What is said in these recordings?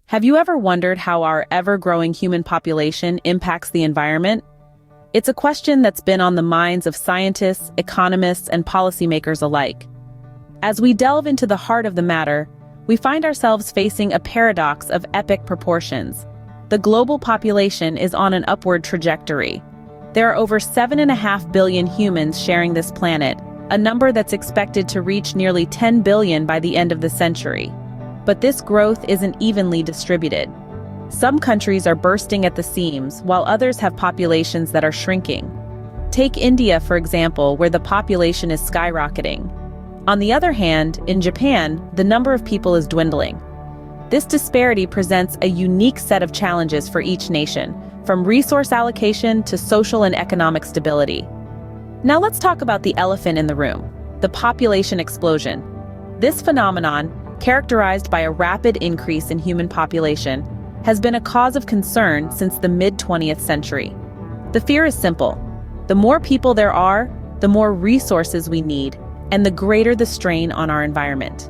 Have you ever wondered how our ever-growing human population impacts the environment? It's a question that's been on the minds of scientists, economists, and policymakers alike. As we delve into the heart of the matter, we find ourselves facing a paradox of epic proportions. The global population is on an upward trajectory. There are over 7.5 billion humans sharing this planet, a number that's expected to reach nearly 10 billion by the end of the century. But this growth isn't evenly distributed. Some countries are bursting at the seams, while others have populations that are shrinking. Take India, for example, where the population is skyrocketing. On the other hand, in Japan, the number of people is dwindling. This disparity presents a unique set of challenges for each nation, from resource allocation to social and economic stability. Now let's talk about the elephant in the room, the population explosion. This phenomenon, characterized by a rapid increase in human population, has been a cause of concern since the mid-20th century. The fear is simple. The more people there are, the more resources we need, and the greater the strain on our environment.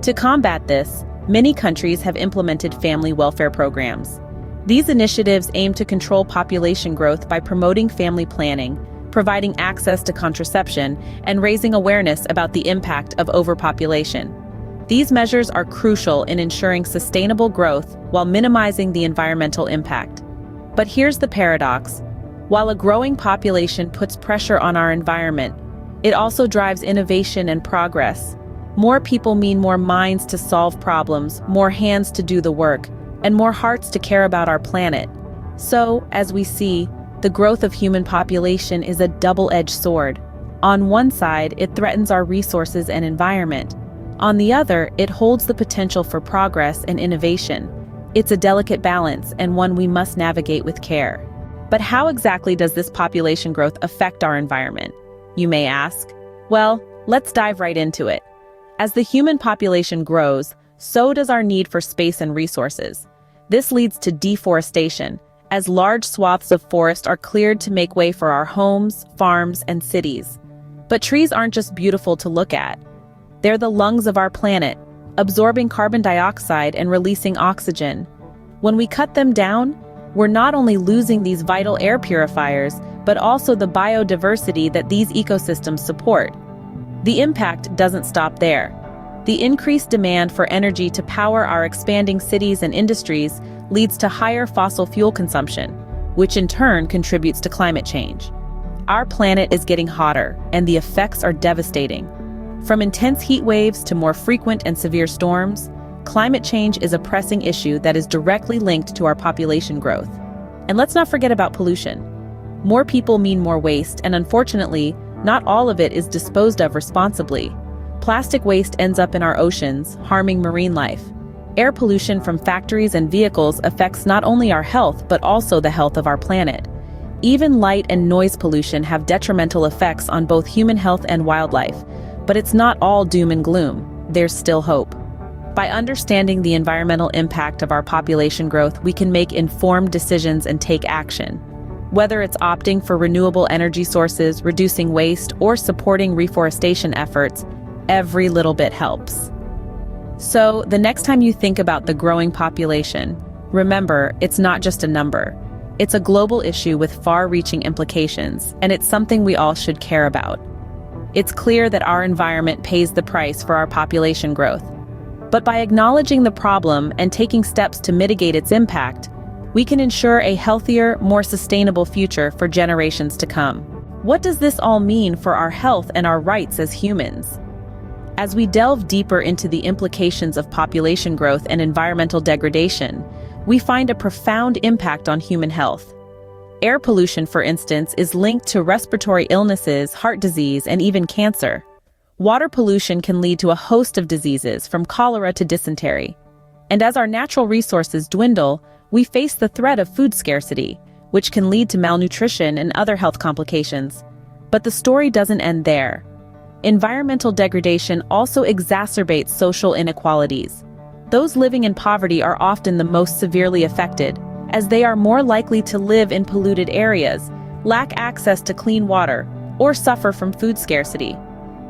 To combat this, many countries have implemented family welfare programs. These initiatives aim to control population growth by promoting family planning, providing access to contraception, and raising awareness about the impact of overpopulation. These measures are crucial in ensuring sustainable growth while minimizing the environmental impact. But here's the paradox. While a growing population puts pressure on our environment, it also drives innovation and progress. More people mean more minds to solve problems, more hands to do the work, and more hearts to care about our planet. So, as we see, the growth of human population is a double-edged sword. On one side, it threatens our resources and environment. On the other, it holds the potential for progress and innovation. It's a delicate balance and one we must navigate with care. But how exactly does this population growth affect our environment, you may ask? Well, let's dive right into it. As the human population grows, so does our need for space and resources. This leads to deforestation, as large swaths of forest are cleared to make way for our homes, farms, and cities. But trees aren't just beautiful to look at. They're the lungs of our planet, absorbing carbon dioxide and releasing oxygen. When we cut them down, we're not only losing these vital air purifiers, but also the biodiversity that these ecosystems support. The impact doesn't stop there. The increased demand for energy to power our expanding cities and industries leads to higher fossil fuel consumption, which in turn contributes to climate change. Our planet is getting hotter, and the effects are devastating. From intense heat waves to more frequent and severe storms, climate change is a pressing issue that is directly linked to our population growth. And let's not forget about pollution. More people mean more waste, and unfortunately, not all of it is disposed of responsibly. Plastic waste ends up in our oceans, harming marine life. Air pollution from factories and vehicles affects not only our health, but also the health of our planet. Even light and noise pollution have detrimental effects on both human health and wildlife. But it's not all doom and gloom. There's still hope. By understanding the environmental impact of our population growth, we can make informed decisions and take action. Whether it's opting for renewable energy sources, reducing waste, or supporting reforestation efforts, every little bit helps. So, the next time you think about the growing population, remember, it's not just a number. It's a global issue with far-reaching implications, and it's something we all should care about. It's clear that our environment pays the price for our population growth. But by acknowledging the problem and taking steps to mitigate its impact, we can ensure a healthier, more sustainable future for generations to come. What does this all mean for our health and our rights as humans? As we delve deeper into the implications of population growth and environmental degradation, we find a profound impact on human health. Air pollution, for instance, is linked to respiratory illnesses, heart disease, and even cancer. Water pollution can lead to a host of diseases, from cholera to dysentery. And as our natural resources dwindle, we face the threat of food scarcity, which can lead to malnutrition and other health complications. But the story doesn't end there. Environmental degradation also exacerbates social inequalities. Those living in poverty are often the most severely affected, as they are more likely to live in polluted areas, lack access to clean water, or suffer from food scarcity.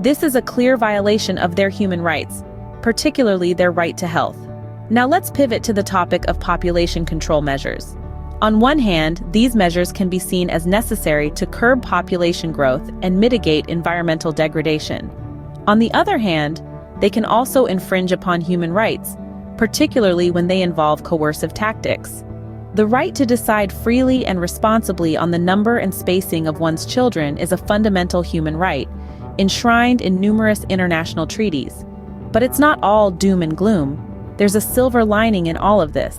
This is a clear violation of their human rights, particularly their right to health. Now let's pivot to the topic of population control measures. On one hand, these measures can be seen as necessary to curb population growth and mitigate environmental degradation. On the other hand, they can also infringe upon human rights, particularly when they involve coercive tactics. The right to decide freely and responsibly on the number and spacing of one's children is a fundamental human right, enshrined in numerous international treaties. But it's not all doom and gloom. There's a silver lining in all of this.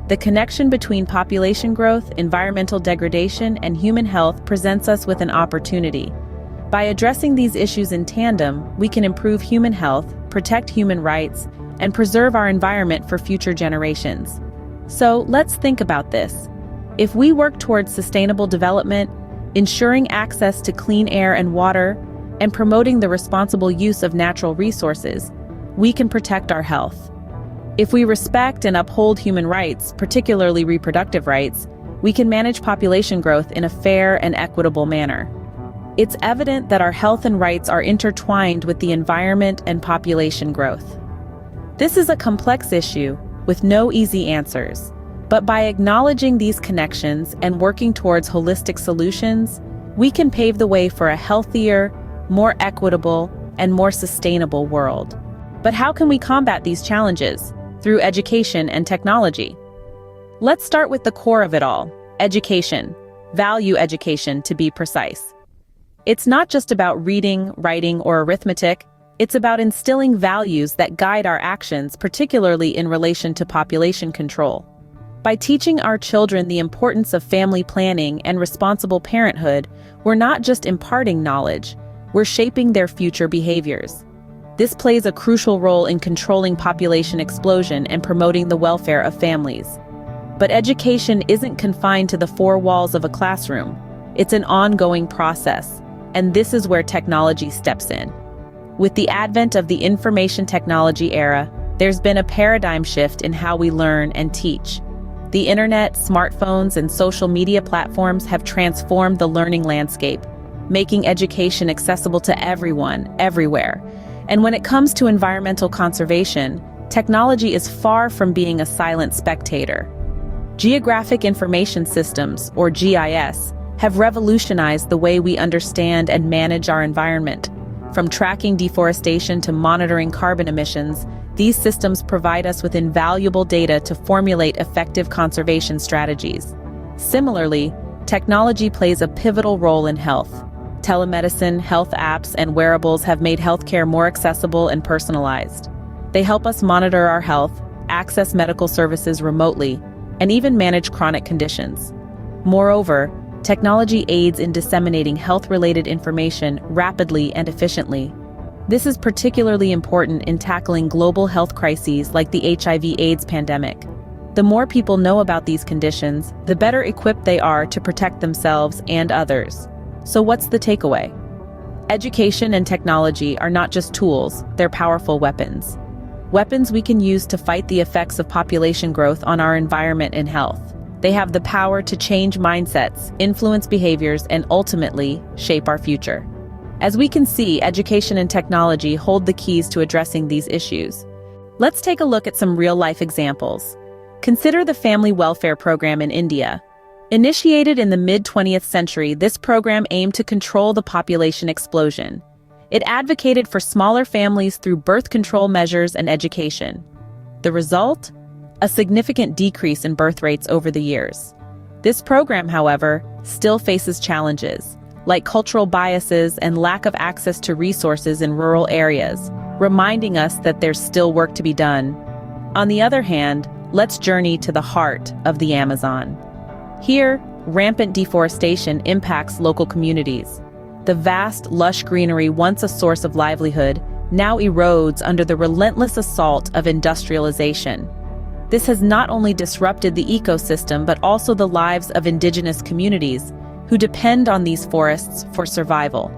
The connection between population growth, environmental degradation, and human health presents us with an opportunity. By addressing these issues in tandem, we can improve human health, protect human rights, and preserve our environment for future generations. So let's think about this. If we work towards sustainable development, ensuring access to clean air and water, and promoting the responsible use of natural resources, we can protect our health. If we respect and uphold human rights, particularly reproductive rights, we can manage population growth in a fair and equitable manner. It's evident that our health and rights are intertwined with the environment and population growth. This is a complex issue with no easy answers, but by acknowledging these connections and working towards holistic solutions, we can pave the way for a healthier, more equitable, and more sustainable world. But how can we combat these challenges? Through education and technology. Let's start with the core of it all, education, value education to be precise. It's not just about reading, writing, or arithmetic, it's about instilling values that guide our actions, particularly in relation to population control. By teaching our children the importance of family planning and responsible parenthood, we're not just imparting knowledge, we're shaping their future behaviors. This plays a crucial role in controlling population explosion and promoting the welfare of families. But education isn't confined to the four walls of a classroom. It's an ongoing process, and this is where technology steps in. With the advent of the information technology era, there's been a paradigm shift in how we learn and teach. The internet, smartphones, and social media platforms have transformed the learning landscape, making education accessible to everyone, everywhere. And when it comes to environmental conservation, technology is far from being a silent spectator. Geographic Information Systems, or GIS, have revolutionized the way we understand and manage our environment. From tracking deforestation to monitoring carbon emissions, these systems provide us with invaluable data to formulate effective conservation strategies. Similarly, technology plays a pivotal role in health. Telemedicine, health apps, and wearables have made healthcare more accessible and personalized. They help us monitor our health, access medical services remotely, and even manage chronic conditions. Moreover, technology aids in disseminating health-related information rapidly and efficiently. This is particularly important in tackling global health crises like the HIV/AIDS pandemic. The more people know about these conditions, the better equipped they are to protect themselves and others. So what's the takeaway? Education and technology are not just tools, they're powerful weapons. Weapons we can use to fight the effects of population growth on our environment and health. They have the power to change mindsets, influence behaviors, and ultimately shape our future. As we can see, education and technology hold the keys to addressing these issues. Let's take a look at some real-life examples. Consider the Family Welfare Program in India. Initiated in the mid-20th century, this program aimed to control the population explosion. It advocated for smaller families through birth control measures and education. The result? A significant decrease in birth rates over the years. This program, however, still faces challenges, like cultural biases and lack of access to resources in rural areas, reminding us that there's still work to be done. On the other hand, let's journey to the heart of the Amazon. Here, rampant deforestation impacts local communities. The vast, lush greenery, once a source of livelihood, now erodes under the relentless assault of industrialization. This has not only disrupted the ecosystem but also the lives of indigenous communities who depend on these forests for survival.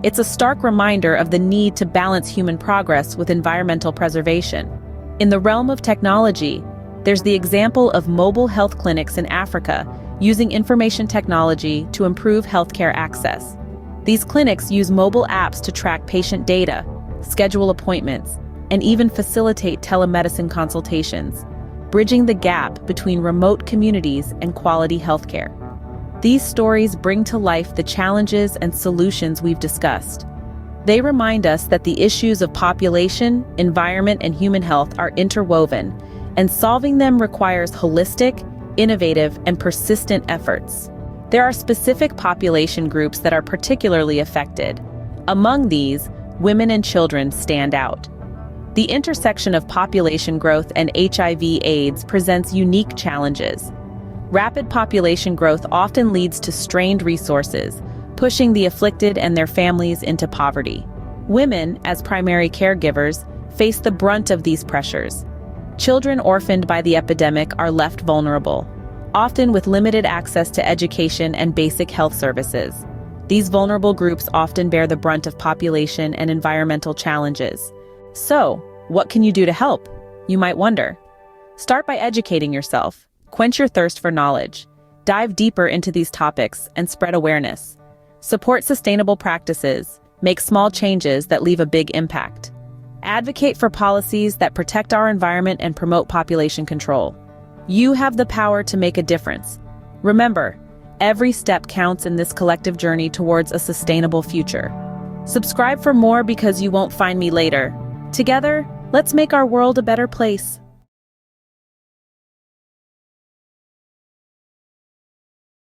It's a stark reminder of the need to balance human progress with environmental preservation. In the realm of technology, there's the example of mobile health clinics in Africa using information technology to improve healthcare access. These clinics use mobile apps to track patient data, schedule appointments, and even facilitate telemedicine consultations. bridging the gap between remote communities and quality healthcare. These stories bring to life the challenges and solutions we've discussed. They remind us that the issues of population, environment, and human health are interwoven, and solving them requires holistic, innovative, and persistent efforts. There are specific population groups that are particularly affected. Among these, women and children stand out. The intersection of population growth and HIV/AIDS presents unique challenges. Rapid population growth often leads to strained resources, pushing the afflicted and their families into poverty. Women, as primary caregivers, face the brunt of these pressures. Children orphaned by the epidemic are left vulnerable, often with limited access to education and basic health services. These vulnerable groups often bear the brunt of population and environmental challenges. So, what can you do to help? You might wonder. Start by educating yourself. Quench your thirst for knowledge. Dive deeper into these topics and spread awareness. Support sustainable practices. Make small changes that leave a big impact. Advocate for policies that protect our environment and promote population control. You have the power to make a difference. Remember, every step counts in this collective journey towards a sustainable future. Subscribe for more because you won't find me later. Together, let's make our world a better place.